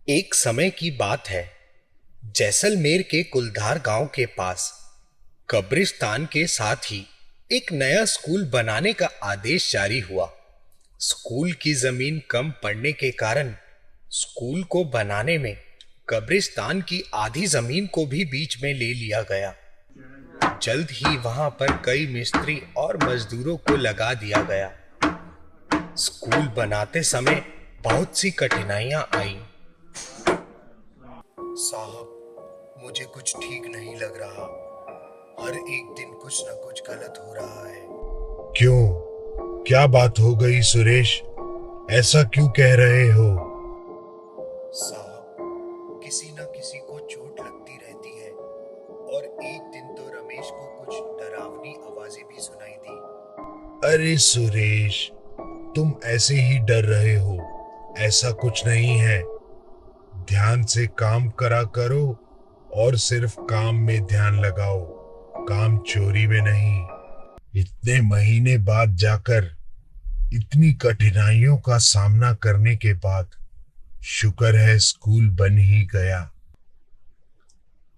एक समय की बात है। जैसलमेर के कुलधार गांव के पास कब्रिस्तान के साथ ही एक नया स्कूल बनाने का आदेश जारी हुआ। स्कूल की जमीन कम पड़ने के कारण स्कूल को बनाने में कब्रिस्तान की आधी जमीन को भी बीच में ले लिया गया। जल्द ही वहां पर कई मिस्त्री और मजदूरों को लगा दिया गया। स्कूल बनाते समय बहुत सी कठिनाइयां आईं। साहब, मुझे कुछ ठीक नहीं लग रहा। हर एक दिन कुछ न कुछ गलत हो रहा है। क्यों? क्या बात हो गई सुरेश? ऐसा क्यों कह रहे हो? साहब, किसी न किसी को चोट लगती रहती है और एक दिन तो रमेश को कुछ डरावनी आवाजें भी सुनाई दी। अरे सुरेश, तुम ऐसे ही डर रहे हो। ऐसा कुछ नहीं है। ध्यान से काम करा करो और सिर्फ काम में ध्यान लगाओ, काम चोरी में नहीं। इतने महीने बाद जाकर इतनी कठिनाइयों का सामना करने के बाद शुक्र है स्कूल बन ही गया।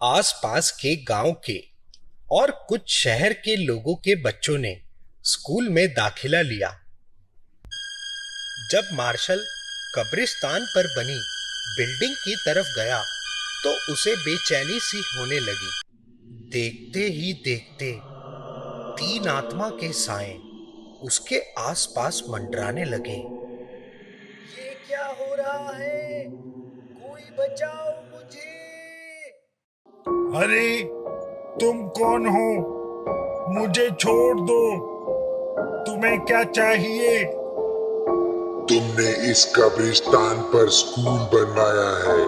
आसपास के गांव के और कुछ शहर के लोगों के बच्चों ने स्कूल में दाखिला लिया। जब मार्शल कब्रिस्तान पर बनी बिल्डिंग की तरफ गया तो उसे बेचैनी सी होने लगी। देखते ही देखते तीन आत्मा के साए उसके आसपास मंडराने लगे। ये क्या हो रहा है? कोई बचाओ मुझे! अरे, तुम कौन हो? मुझे छोड़ दो। तुम्हें क्या चाहिए? तुमने इस कब्रिस्तान पर स्कूल बनवाया है।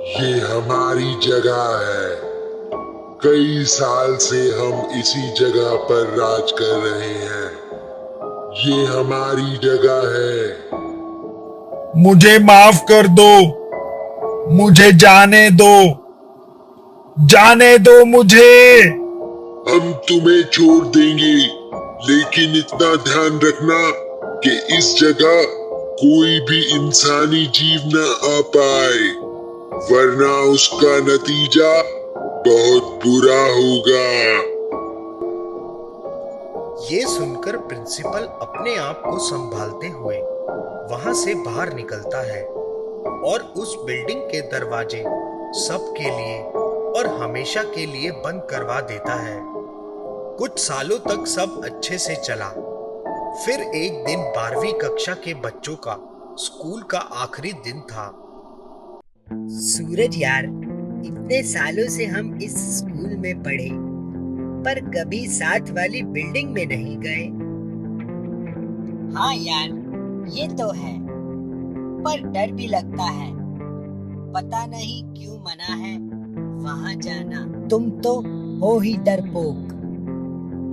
ये हमारी जगह है। कई साल से हम इसी जगह पर राज कर रहे हैं। ये हमारी जगह है। मुझे माफ कर दो। मुझे जाने दो। जाने दो मुझे। हम तुम्हें छोड़ देंगे, लेकिन इतना ध्यान रखना कि इस जगह कोई भी इंसानी जीव न आ पाए, वरना उसका नतीजा बहुत बुरा होगा। ये सुनकर प्रिंसिपल अपने आप को संभालते हुए वहां से बाहर निकलता है और उस बिल्डिंग के दरवाजे सबके लिए और हमेशा के लिए बंद करवा देता है। कुछ सालों तक सब अच्छे से चला। फिर एक दिन 12वीं कक्षा के बच्चों का स्कूल का आखिरी दिन था। सूरज यार, इतने सालों से हम इस स्कूल में पढ़े, पर कभी साथ वाली बिल्डिंग में नहीं गए। हाँ यार, ये तो है, पर डर भी लगता है। पता नहीं क्यों मना है वहाँ जाना। तुम तो हो ही डरपोक।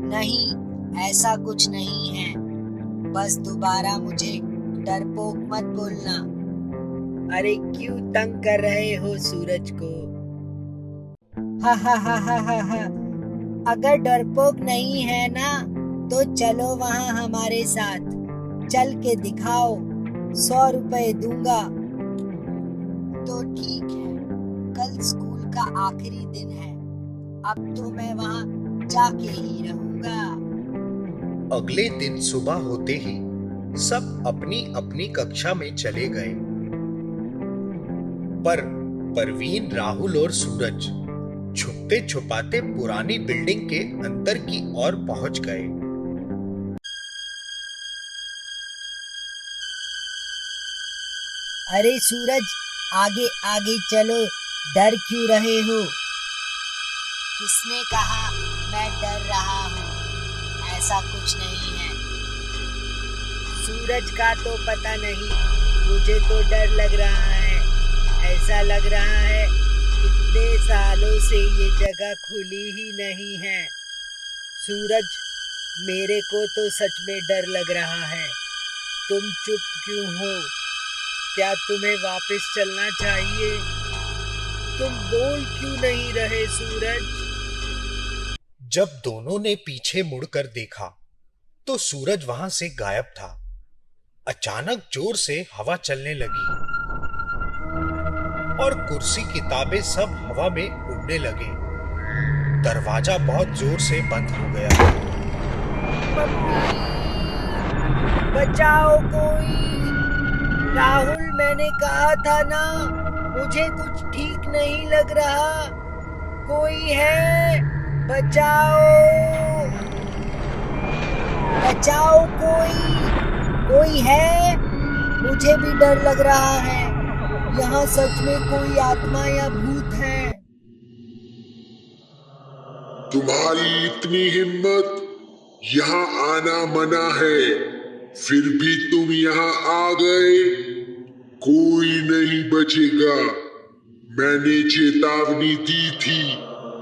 नहीं, ऐसा कुछ नहीं है। बस दोबारा मुझे डरपोक मत बोलना। अरे क्यों तंग कर रहे हो सूरज को? हा हा हा हा हा हा। अगर डरपोक नहीं है ना, तो चलो वहाँ हमारे साथ। चल के दिखाओ, 100 रुपए दूंगा। तो ठीक है, कल स्कूल का आखिरी दिन है। अब तो मैं वहाँ जाके ही रहूंगा। अगले दिन सुबह होते ही सब अपनी अपनी कक्षा में चले गए, पर परवीन, राहुल और सूरज छुपते छुपाते पुरानी बिल्डिंग के अंदर की ओर पहुंच गए। अरे सूरज, आगे आगे चलो, डर क्यों रहे हो? किसने कहा मैं डर रहा हूँ? ऐसा कुछ नहीं है। सूरज का तो पता नहीं, मुझे तो डर लग रहा है। ऐसा लग रहा है इतने सालों से ये जगह खुली ही नहीं है। सूरज, मेरे को तो सच में डर लग रहा है। तुम चुप क्यों हो? क्या तुम्हें वापस चलना चाहिए? तुम बोल क्यों नहीं रहे सूरज? जब दोनों ने पीछे मुड़कर देखा तो सूरज वहां से गायब था। अचानक जोर से हवा चलने लगी। और कुर्सी किताबें सब हवा में उड़ने लगे। दरवाजा बहुत जोर से बंद हो गया। बचाओ कोई। राहुल, मैंने कहा था ना, मुझे कुछ ठीक नहीं लग रहा। कोई है? बचाओ, बचाओ कोई है? मुझे भी डर लग रहा है। यहाँ सच में कोई आत्मा या भूत है? तुम्हारी इतनी हिम्मत, यहाँ आना मना है, फिर भी तुम यहाँ आ गए। कोई नहीं बचेगा। मैंने चेतावनी दी थी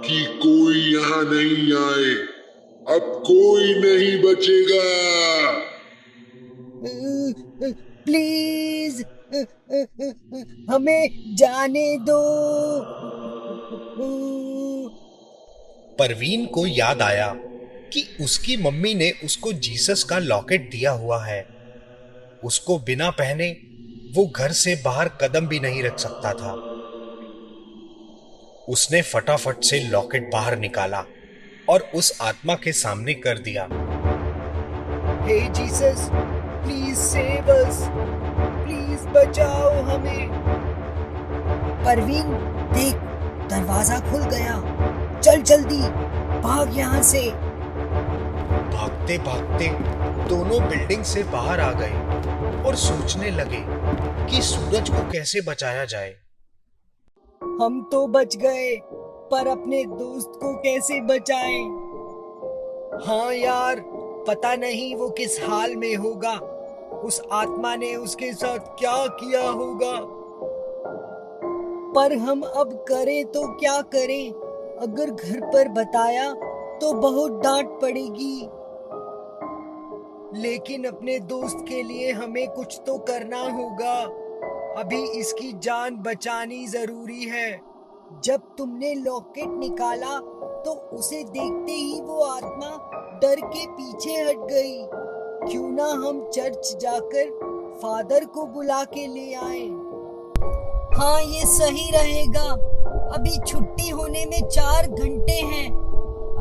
कि कोई यहाँ नहीं आए। अब कोई नहीं बचेगा। प्लीज हमें जाने दो। परवीन को याद आया कि उसकी मम्मी ने उसको जीसस का लॉकेट दिया हुआ है। उसको बिना पहने वो घर से बाहर कदम भी नहीं रख सकता था। उसने फटाफट से लॉकेट बाहर निकाला और उस आत्मा के सामने कर दिया। Hey Jesus, please save us, please बचाओ हमें। परवीन देख, दरवाजा खुल गया। चल जल्दी भाग यहाँ से। भागते भागते दोनों बिल्डिंग से बाहर आ गए और सोचने लगे कि सूरज को कैसे बचाया जाए। हम तो बच गए, पर अपने दोस्त को कैसे बचाएं? हाँ यार, पता नहीं वो किस हाल में होगा। उस आत्मा ने उसके साथ क्या किया होगा। पर हम अब करें तो क्या करें? अगर घर पर बताया तो बहुत डांट पड़ेगी। लेकिन अपने दोस्त के लिए हमें कुछ तो करना होगा। अभी इसकी जान बचानी जरूरी है। जब तुमने लॉकेट निकाला तो उसे देखते ही वो आत्मा डर के पीछे हट गई। क्यों ना हम चर्च जाकर फादर को बुला के ले आए? हाँ, ये सही रहेगा। अभी छुट्टी होने में 4 घंटे हैं।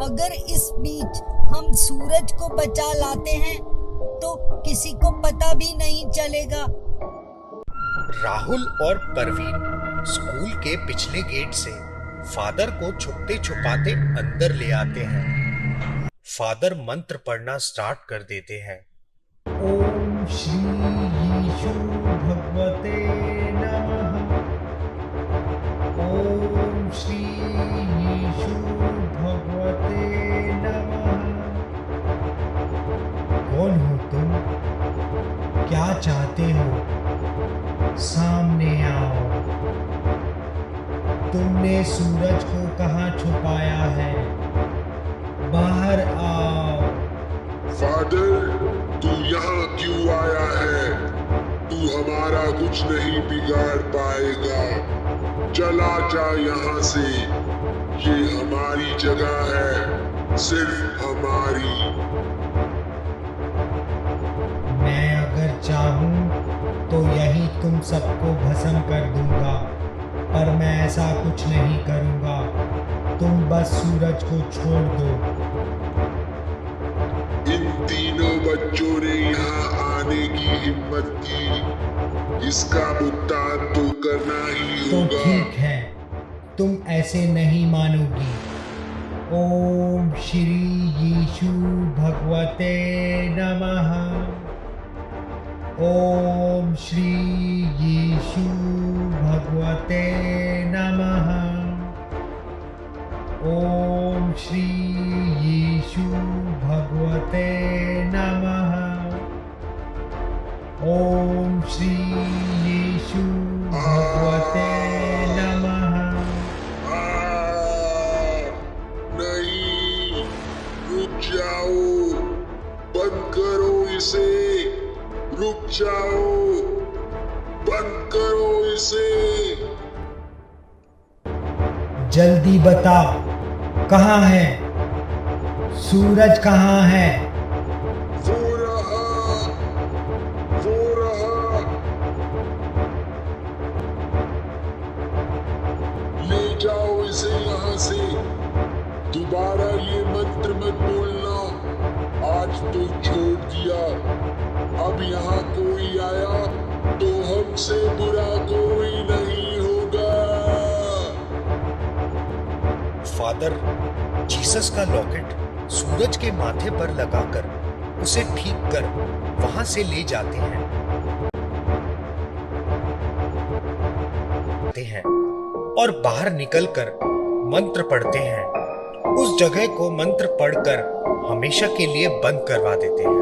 अगर इस बीच हम सूरज को बचा लाते हैं तो किसी को पता भी नहीं चलेगा। राहुल और परवीन स्कूल के पिछले गेट से फादर को छुपते छुपाते अंदर ले आते हैं। फादर मंत्र पढ़ना स्टार्ट कर देते हैं। ओम श्री यीशु भगवते नमः। ओम श्री यीशु भगवते नमः। कौन हो तुम? क्या चाहते हो? सामने आओ। तुमने सूरज को कहाँ छुपाया है? बाहर आओ। फादर, तू यहाँ क्यों आया है? तू हमारा कुछ नहीं बिगाड़ पाएगा। चला जा यहाँ से। ये हमारी जगह है, सिर्फ हमारी। मैं अगर चाहूँ तो यही तुम सबको भस्म कर दूंगा, पर मैं ऐसा कुछ नहीं करूंगा। तुम बस सूरज को छोड़ दो। इन तीनों बच्चों ने यहाँ आने की हिम्मत की, इसका भुगतान तो करना ही तो होगा। ठीक है, तुम ऐसे नहीं मानोगी। ओम श्री यीशु भगवते नमः। ओम श्री यीशु भगवते नमः। ओम श्री यीशु भगवते नमः। ओम श्री यीशु भगवते नमः। नहीं, रुक जाओ, बंद करो इसे। रुक जाओ, बंद करो इसे। जल्दी बता, कहाँ है? सूरज कहाँ है? वो रहा, वो रहा। से। दोबारा ये मंत्र मत बोलना। आज तो छोड़ दिया, अब यहाँ कोई आया तो हमसे बुरा कोई नहीं होगा। फादर जीसस का लॉकेट सूरज के माथे पर लगाकर उसे ठीक कर वहां से ले जाते हैं और बाहर निकलकर मंत्र पढ़ते हैं। उस जगह को मंत्र पढ़कर हमेशा के लिए बंद करवा देते हैं।